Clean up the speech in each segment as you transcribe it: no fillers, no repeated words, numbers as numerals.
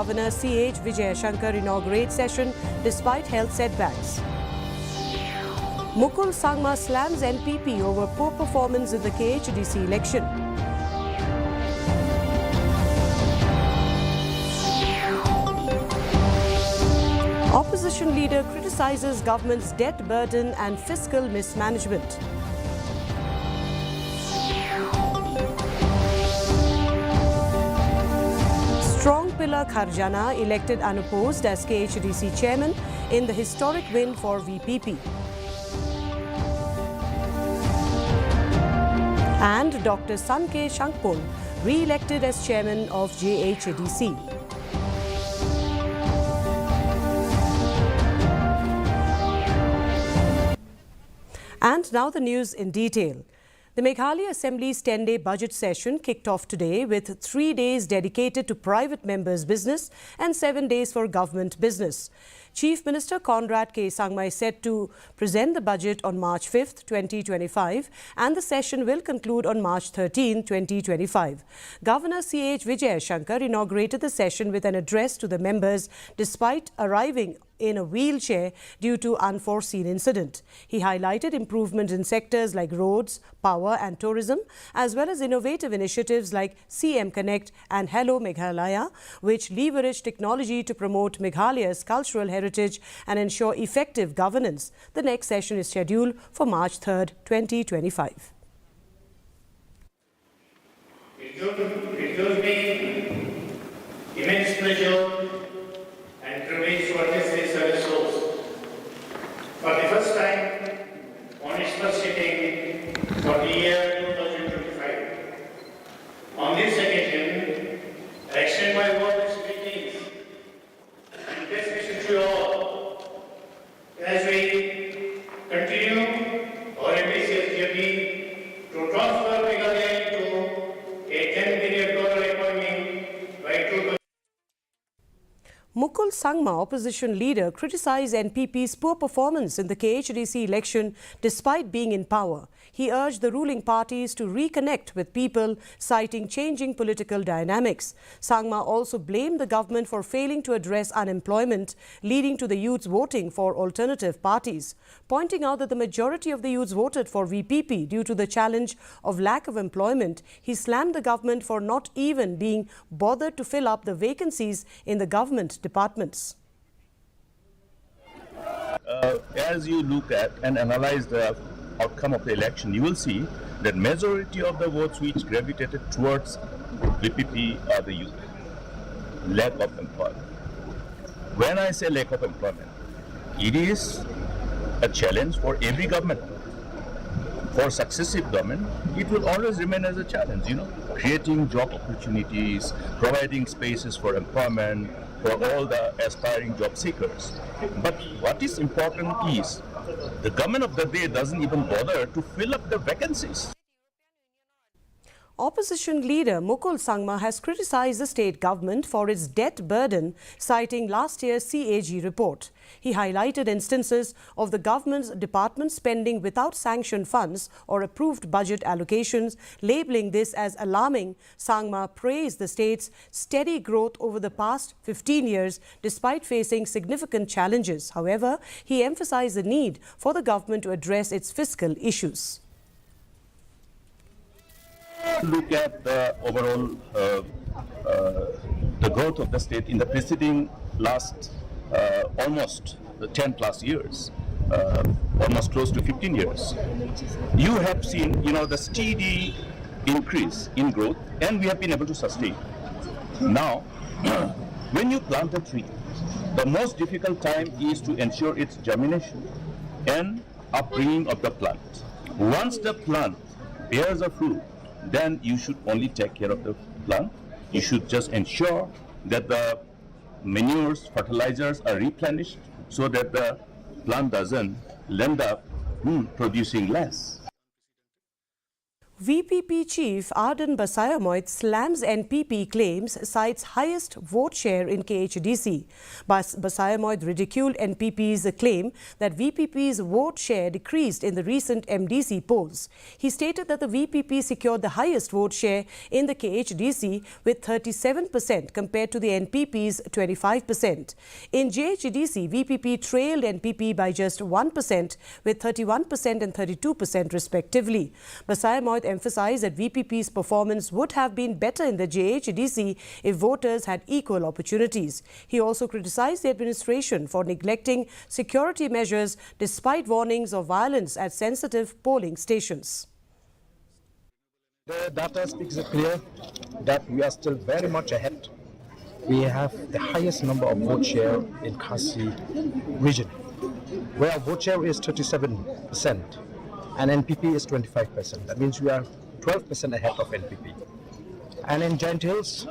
Governor C.H. Vijayashankar inaugurates session despite health setbacks. Mukul Sangma slams NPP over poor performance in the KHDC election. Opposition leader criticizes government's debt burden and fiscal mismanagement. Strong pillar Kharjana elected unopposed as KHDC chairman in the historic win for VPP. And Dr. Sanke Shankpol re-elected as chairman of JHDC. And now the news in detail. The Meghalaya Assembly's 10-day budget session kicked off today with 3 days dedicated to private members' business and 7 days for government business. Chief Minister Conrad K. Sangma is set to present the budget on March 5th, 2025, and the session will conclude on March 13, 2025. Governor C.H. Vijayashankar inaugurated the session with an address to the members despite arriving in a wheelchair due to unforeseen incident. He highlighted improvement in sectors like roads, power and tourism, as well as innovative initiatives like CM Connect and Hello Meghalaya, which leverage technology to promote Meghalaya's cultural heritage and ensure effective governance. The next session is scheduled for March 3rd, 2025. It gives me immense pleasure and privilege to address this resource for the first time on its first sitting for the year 2025. On this occasion, I extend my warmest greetings and best wishes to you all as we continue our ambitious journey to transform Meghalaya into a $10 billion economy by 2025. Mukul Sangma, opposition leader, criticized NPP's poor performance in the KHDC election despite being in power. He urged the ruling parties to reconnect with people, citing changing political dynamics. Sangma also blamed the government for failing to address unemployment, leading to the youths voting for alternative parties. Pointing out that the majority of the youths voted for VPP due to the challenge of lack of employment, he slammed the government for not even being bothered to fill up the vacancies in the government departments. As you look at and analyze the outcome of the election, you will see that majority of the votes which gravitated towards VPP are the youth. Lack of employment. When I say lack of employment, it is a challenge for every government. For successive government, it will always remain as a challenge, creating job opportunities, providing spaces for employment for all the aspiring job seekers. But what is important is the government of the day doesn't even bother to fill up the vacancies. Opposition leader Mukul Sangma has criticized the state government for its debt burden, citing last year's CAG report. He highlighted instances of the government's department spending without sanctioned funds or approved budget allocations, labeling this as alarming. Sangma praised the state's steady growth over the past 15 years despite facing significant challenges. However, he emphasized the need for the government to address its fiscal issues. Look at the overall the growth of the state in the preceding last almost 10 plus years, almost close to 15 years. You have seen, the steady increase in growth, and we have been able to sustain. Now, when you plant a tree, the most difficult time is to ensure its germination and upbringing of the plant. Once the plant bears a fruit, then you should only take care of the plant. You should just ensure that the manures, fertilizers are replenished so that the plant doesn't end up producing less. VPP chief Arden Basayamoit slams NPP claims, cites highest vote share in KHDC. Basayamoit ridiculed NPP's claim that VPP's vote share decreased in the recent MDC polls. He stated that the VPP secured the highest vote share in the KHDC with 37% compared to the NPP's 25%. In JHDC, VPP trailed NPP by just 1% with 31% and 32% respectively. Basayamoit emphasized that VPP's performance would have been better in the JHDC if voters had equal opportunities. He also criticized the administration for neglecting security measures despite warnings of violence at sensitive polling stations. The data speaks clear that we are still very much ahead. We have the highest number of vote share in Khasi region, where our vote share is 37% and NPP is 25%. That means we are 12% ahead of NPP. And in Giant Hills,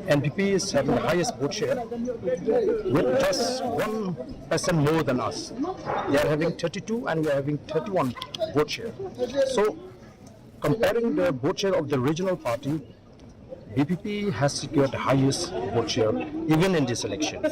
NPP is having the highest vote share with just 1% more than us. They are having 32 and we are having 31 vote share. So comparing the vote share of the regional party, BPP has secured the highest vote share even in this election.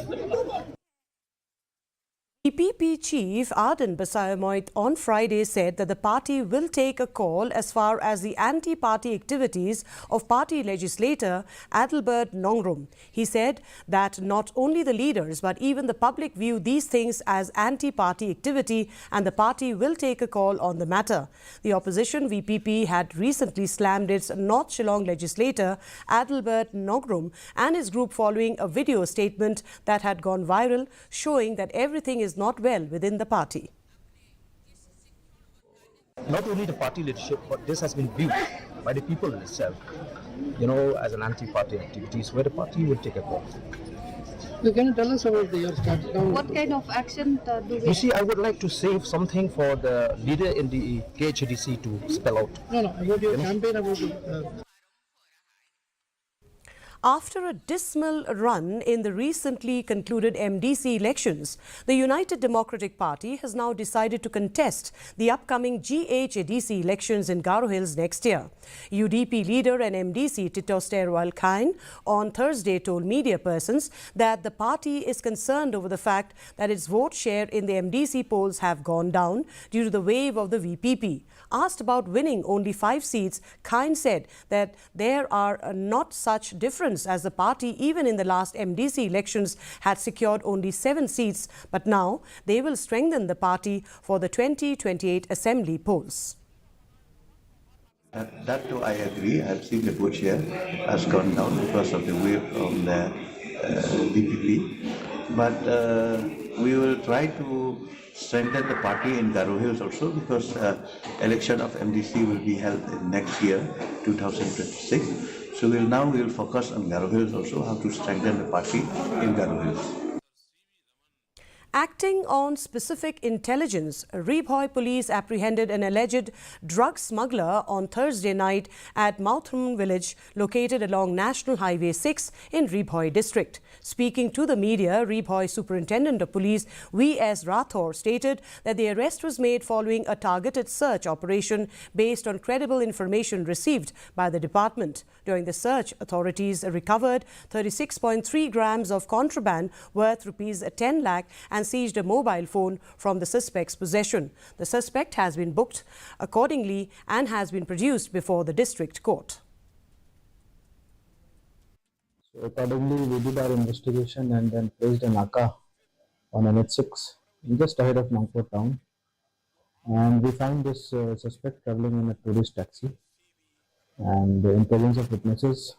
VPP chief Arden Basayamoit on Friday said that the party will take a call as far as the anti-party activities of party legislator Adalbert Nongrum. He said that not only the leaders but even the public view these things as anti-party activity and the party will take a call on the matter. The opposition VPP had recently slammed its North Shillong legislator Adalbert Nongrum and his group following a video statement that had gone viral showing that everything is not well within the party. Not only the party leadership, but this has been viewed by the people itself, as an anti-party activities where the party will take a call. So can you tell us about your strategy? What kind of action do we... You see, I would like to save something for the leader in the KHDC to spell out. No, about your campaign, about... After a dismal run in the recently concluded MDC elections, the United Democratic Party has now decided to contest the upcoming GHDC elections in Garo Hills next year. UDP leader and MDC Tito Sterwal Khain on Thursday told media persons that the party is concerned over the fact that its vote share in the MDC polls have gone down due to the wave of the VPP. Asked about winning only 5 seats, Khain said that there are not such difference as the party even in the last MDC elections had secured only 7 seats, but now they will strengthen the party for the 2028 assembly polls. That too I agree. I've seen the vote share has gone down because of the wave from the DPP. But we will try to strengthen the party in Garo Hills also because election of MDC will be held in next year, 2026. So we'll focus on Garo Hills also, how to strengthen the party in Garo Hills. Acting on specific intelligence, Ribhoi police apprehended an alleged drug smuggler on Thursday night at Moutham village located along National Highway 6 in Ribhoi district. Speaking to the media, Ribhoi Superintendent of Police V.S. Rathore stated that the arrest was made following a targeted search operation based on credible information received by the department. During the search, authorities recovered 36.3 grams of contraband worth rupees 10 lakh and seized a mobile phone from the suspect's possession. The suspect has been booked accordingly and has been produced before the district court. So accordingly, we did our investigation and then placed a NACA on NH6 just ahead of Nagpur town. And we found this suspect traveling in a tourist taxi. And in presence of witnesses,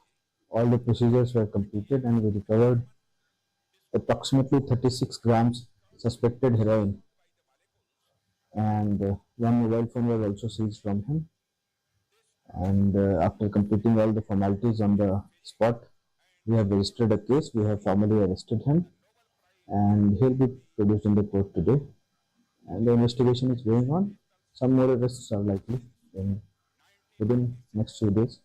all the procedures were completed and we recovered approximately 36 grams suspected heroin, and one mobile phone was also seized from him. And after completing all the formalities on the spot, we have registered a case. We have formally arrested him and he'll be produced in the court today, and the investigation is going on. Some more arrests are likely within next few days.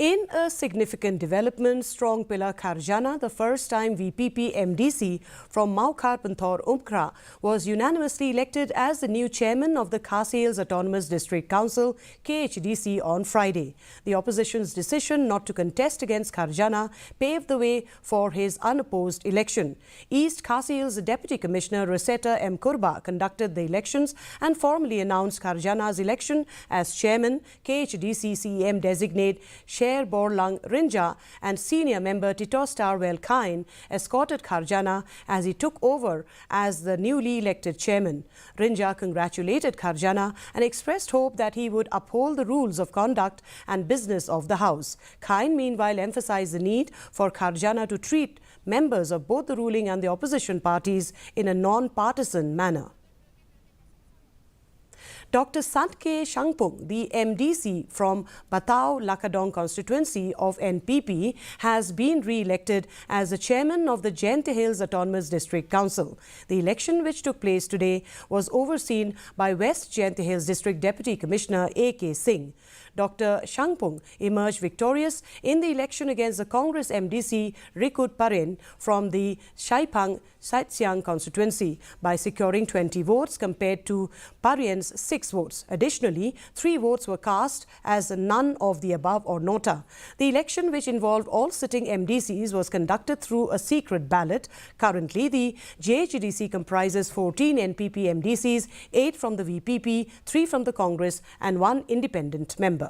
In a significant development, strong pillar Kharjana, the first-time VPP MDC from Maukhar Panthor Umkhra, was unanimously elected as the new chairman of the Khasi Hills Autonomous District Council, KHDC, on Friday. The opposition's decision not to contest against Kharjana paved the way for his unopposed election. East Khasi Hills Deputy Commissioner Rosetta M. Kurba conducted the elections and formally announced Kharjana's election as chairman. KHDC CEM designate Sher Borlang Rinja and senior member Titos Tarwell Kine escorted Kharjana as he took over as the newly elected chairman. Rinja congratulated Kharjana and expressed hope that he would uphold the rules of conduct and business of the House. Kine, meanwhile, emphasized the need for Kharjana to treat members of both the ruling and the opposition parties in a non-partisan manner. Dr. Santke Shangpung, the MDC from Batao Lakadong constituency of NPP, has been re-elected as the chairman of the Jaintia Hills Autonomous District Council. The election, which took place today, was overseen by West Jaintia Hills District Deputy Commissioner A.K. Singh. Dr. Shangpung emerged victorious in the election against the Congress MDC Rikut Parin from the Shaipang Saitsiang constituency by securing 20 votes compared to Parin's 6 votes. Additionally, 3 votes were cast as none of the above or nota. The election, which involved all sitting MDCs, was conducted through a secret ballot. Currently, the JHDC comprises 14 NPP MDCs, 8 from the VPP, 3 from the Congress and 1 independent member.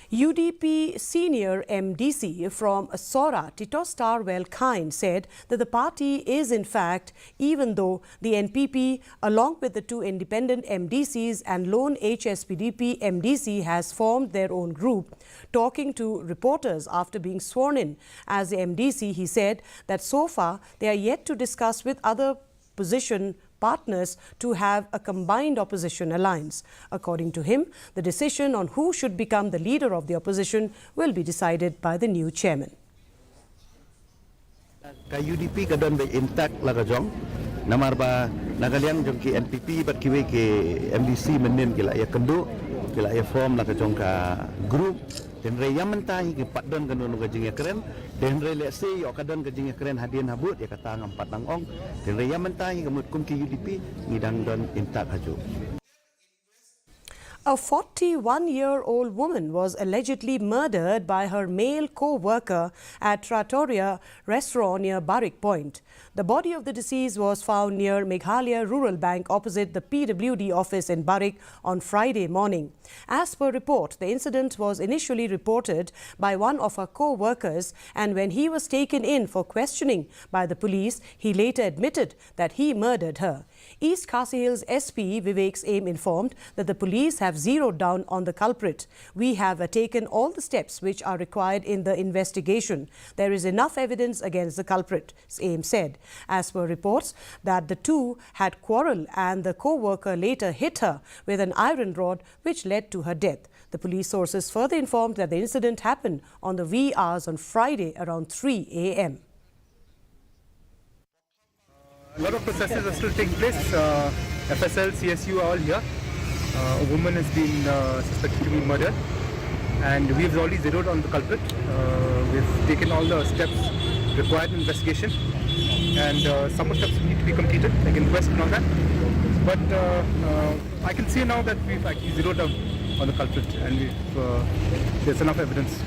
UDP senior MDC from Sora, Titos Tarwell Kine, said that the party is in fact, even though the NPP along with the 2 independent MDCs and lone HSPDP MDC has formed their own group. Talking to reporters after being sworn in as the MDC, he said that so far they are yet to discuss with other opposition partners to have a combined opposition alliance. According to him, the decision on who should become the leader of the opposition will be decided by the new chairman. Ka UDP kadon be intact lagajong namar ba nagaliang jong ki NPP bat kiwe ke MDC menin kila ya kendu kila ya form lagajong ka group den re yamantai ke padon kanun ka jing keren den re le se yo kadon ka jing keren hadien habut ya kata ngam patang ong den re yamantai ke mut kum ki UDP ngidang don intact haju. A 41-year-old woman was allegedly murdered by her male co-worker at Trattoria restaurant near Barrick Point. The body of the deceased was found near Meghalaya Rural Bank opposite the PWD office in Barrick on Friday morning. As per report, the incident was initially reported by one of her co-workers, and when he was taken in for questioning by the police, he later admitted that he murdered her. East Khasi Hills SP Vivek Aim informed that the police have zeroed down on the culprit. We have taken all the steps which are required in the investigation. There is enough evidence against the culprit, Aim said. As per reports that the two had quarreled and the co-worker later hit her with an iron rod which led to her death. The police sources further informed that the incident happened on the wee hours on Friday around 3 a.m. A lot of processes are still taking place. FSL, CSU are all here. A woman has been suspected to be murdered, and we've already zeroed on the culprit. We've taken all the steps required in investigation, and some more steps need to be completed, like inquest and all that. But I can see now that we've actually zeroed down on the culprit, and there's enough evidence.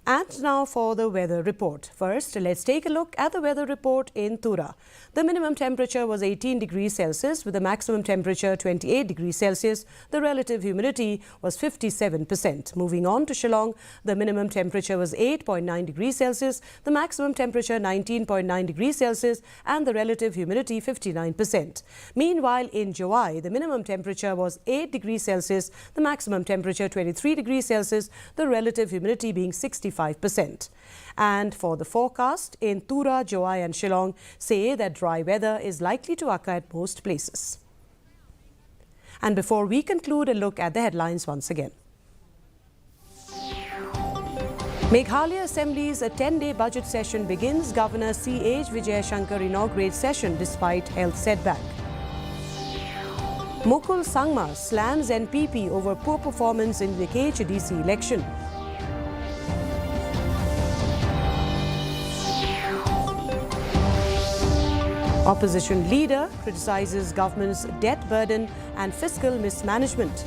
And now for the weather report. First, let's take a look at the weather report in Tura. The minimum temperature was 18 degrees Celsius with the maximum temperature 28 degrees Celsius. The relative humidity was 57%. Moving on to Shillong, the minimum temperature was 8.9 degrees Celsius, the maximum temperature 19.9 degrees Celsius and the relative humidity 59%. Meanwhile, in Jawai, the minimum temperature was 8 degrees Celsius, the maximum temperature 23 degrees Celsius, the relative humidity being 65%. And for the forecast, in Tura, Jawai and Shillong say that dry weather is likely to occur at most places. And before we conclude, a look at the headlines once again. Meghalaya Assembly's 10-day budget session begins. Governor C.H. Vijay Shankar inaugurates session despite health setback. Mukul Sangma slams NPP over poor performance in the KHDC election. Opposition leader criticizes government's debt burden and fiscal mismanagement.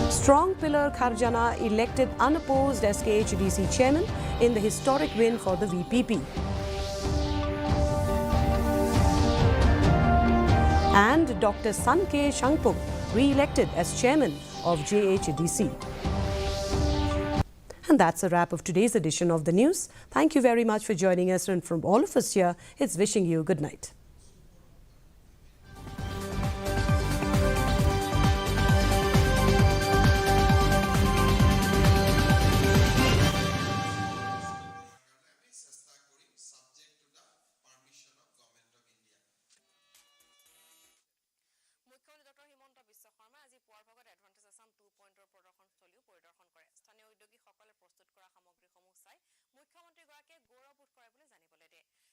Strong Pillar Kharjana elected unopposed as KHDC chairman in the historic win for the VPP. And Dr. Sanke Shangpung re-elected as chairman of JHDC. And that's a wrap of today's edition of the news. Thank you very much for joining us, and from all of us here, it's wishing you good night. মুখ্যমন্ত্ৰীগৰাকীয়ে গৌৰৱবোধ কৰে বুলি জানিবলৈ